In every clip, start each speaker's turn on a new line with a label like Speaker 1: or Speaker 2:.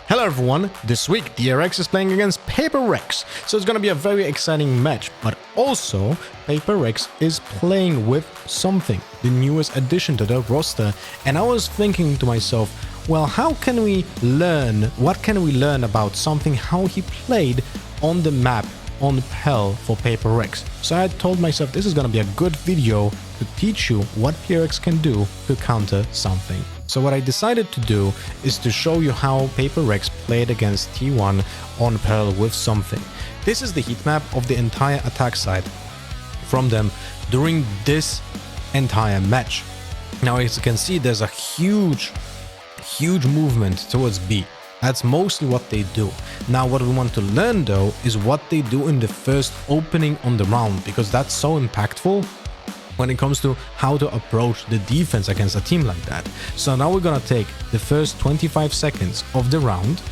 Speaker 1: Hello everyone, this week DRX is playing against PACIFIC, so it's gonna be a very exciting match, but also PACIFIC is playing with something, the newest addition to the roster, and I was thinking to myself, well, what can we learn about something, how he played on the map on PEL for PACIFIC. So I told myself this is gonna be a good video to teach you what PRX can do to counter something. So what I decided to do is to show you how PACIFIC played against T1 on PEL with something. This is the heat map of the entire attack side from them during this entire match. Now, as you can see, there's a huge movement towards B. That's mostly what they do. Now, what we want to learn though is what they do in the first opening on the round, because that's so impactful when it comes to how to approach the defense against a team like that. So now we're gonna take the first 25 seconds of the round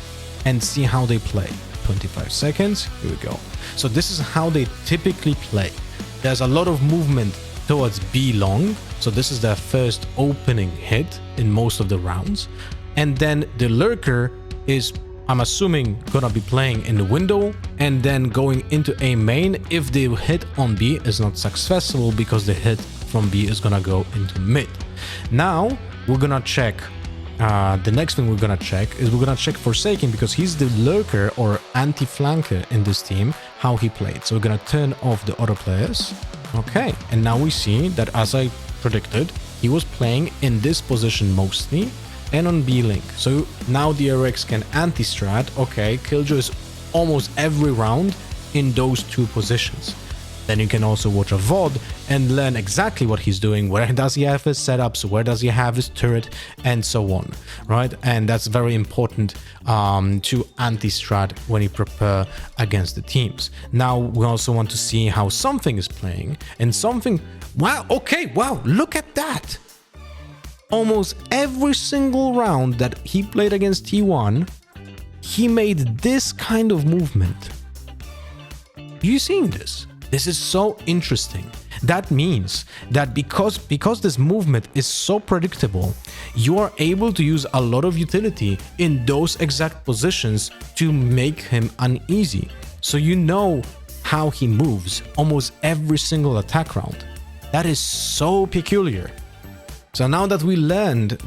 Speaker 1: and see how they play. 25 seconds, here we go. So this is how they typically play. There's a lot of movement towards B long, so this is their first opening hit in most of the rounds. And then the lurker is, I'm assuming, gonna be playing in the window and then going into A main if the hit on B is not successful, because the hit from B is gonna go into mid. Now we're gonna check, the next thing we're gonna check is we're gonna check Forsaken, because he's the lurker or anti-flanker in this team, how he played. So we're gonna turn off the other players. Okay, and now we see that, as I predicted, he was playing in this position mostly and on B-Link. So now DRX can anti-strat, okay, Killjoy is almost every round in those two positions. Then you can also watch a VOD and learn exactly what he's doing, where does he have his setups, where does he have his turret, and so on, right? And that's very important to anti-strat when you prepare against the teams. Now we also want to see how Something is playing, and Something, wow, okay, wow, look at that! Almost every single round that he played against T1, he made this kind of movement. You seeing this? This is so interesting. That means that because this movement is so predictable, you are able to use a lot of utility in those exact positions to make him uneasy. So you know how he moves almost every single attack round. That is so peculiar. So now that we learned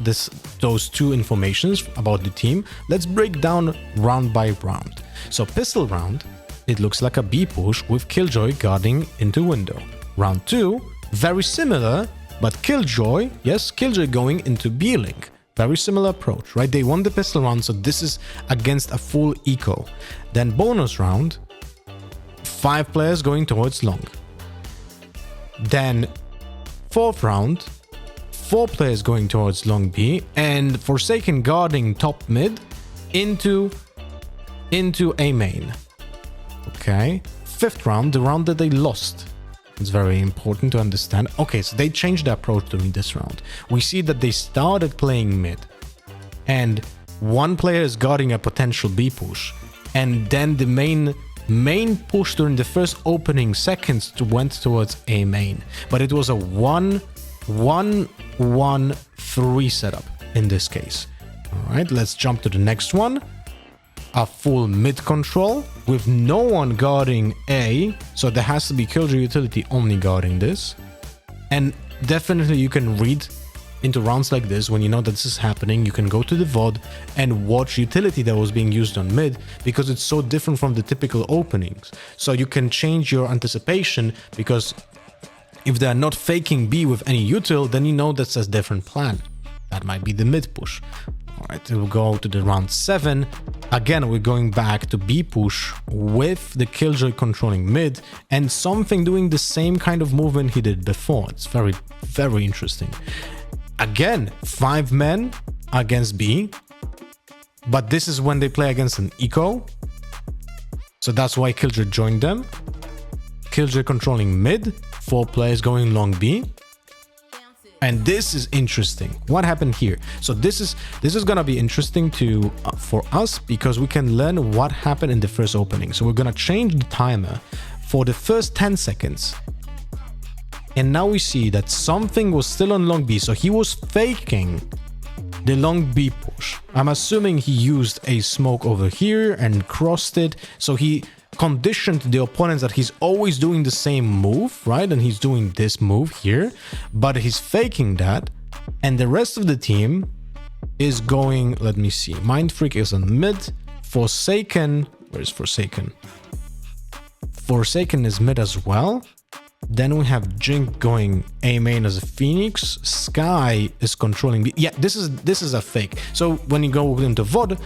Speaker 1: those two informations about the team, let's break down round by round. So pistol round, it looks like a B push with Killjoy guarding into window. Round 2, very similar, but Killjoy going into B-Link. Very similar approach, right? They won the pistol round, so this is against a full eco. Then bonus round, 5 players going towards long. Then fourth round, 4 players going towards long B, and Forsaken guarding top mid into A main. Okay, fifth round, the round that they lost. It's very important to understand. Okay, so they changed their approach during this round. We see that they started playing mid, and 1 player is guarding a potential B push, and then the main push during the first opening seconds went towards A main, but it was a 1-1-1-3 setup in this case. All right, let's jump to the next one. A full mid control with no one guarding A, so there has to be Killjoy utility only guarding this. And definitely you can read into rounds like this when you know that this is happening. You can go to the VOD and watch utility that was being used on mid, because it's so different from the typical openings. So you can change your anticipation, because if they're not faking B with any util, then you know that's a different plan. That might be the mid push. All right, we'll go to the round 7. Again, we're going back to B push with the Killjoy controlling mid and Something doing the same kind of movement he did before. It's very, very interesting. Again, 5 men against B, but this is when they play against an eco. So that's why Killjoy joined them. Killjoy controlling mid, 4 players going long B. And this is interesting. What happened here? So this is gonna be interesting for us, because we can learn what happened in the first opening. So we're gonna change the timer for the first 10 seconds. And now we see that Something was still on long B, so he was faking the long B push. I'm assuming he used a smoke over here and crossed it, so he conditioned the opponents that he's always doing the same move, right? And he's doing this move here, but he's faking that, and the rest of the team is going, let me see, Mind Freak is on mid, Forsaken, where's Forsaken? Forsaken is mid as well. Then we have Jink going A main as a Phoenix. Sky is controlling B. Yeah, this is a fake. So when you go into VOD,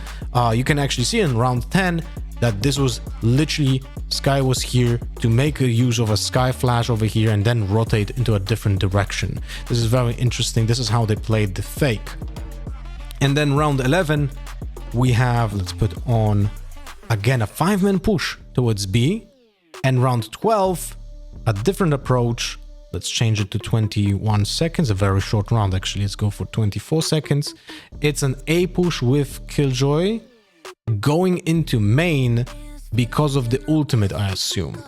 Speaker 1: you can actually see in round 10 that this was literally Sky was here to make a use of a Sky flash over here and then rotate into a different direction. This is very interesting. This is how they played the fake. And then round 11, we have, let's put on again a 5-man push towards B. And round 12, a different approach. Let's change it to 21 seconds, a very short round actually. Let's go for 24 seconds. It's an A push with Killjoy going into main because of the ultimate, I assume.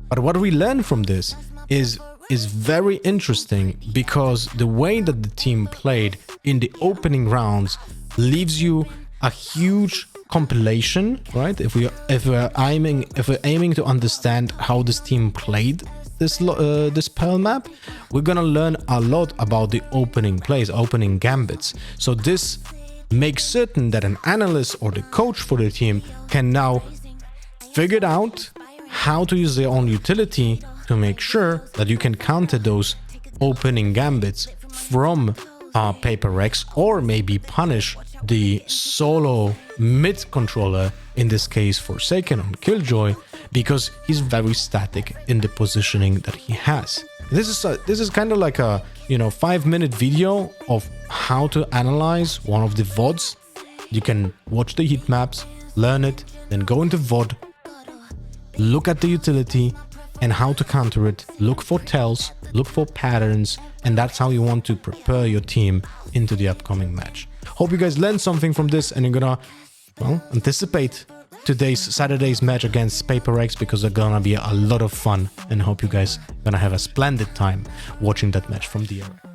Speaker 1: But what we learn from this is very interesting, because the way that the team played in the opening rounds leaves you a huge compilation, right? If we're aiming to understand how this team played this Pearl map, we're gonna learn a lot about the opening plays, opening gambits. So this makes certain that an analyst or the coach for the team can now figure out how to use their own utility to make sure that you can counter those opening gambits from Paper Rex, or maybe punish the solo mid controller, in this case Forsaken on Killjoy, because he's very static in the positioning that he has. This is kind of like a 5-minute video of how to analyze one of the VODs. You can watch the heat maps, learn it, then go into VOD, look at the utility and how to counter it, look for tells, look for patterns, and that's how you want to prepare your team into the upcoming match. Hope you guys learned something from this, and you're gonna, well, anticipate Saturday's match against Paper Rex, because they're gonna be a lot of fun, and hope you guys gonna have a splendid time watching that match from DRX.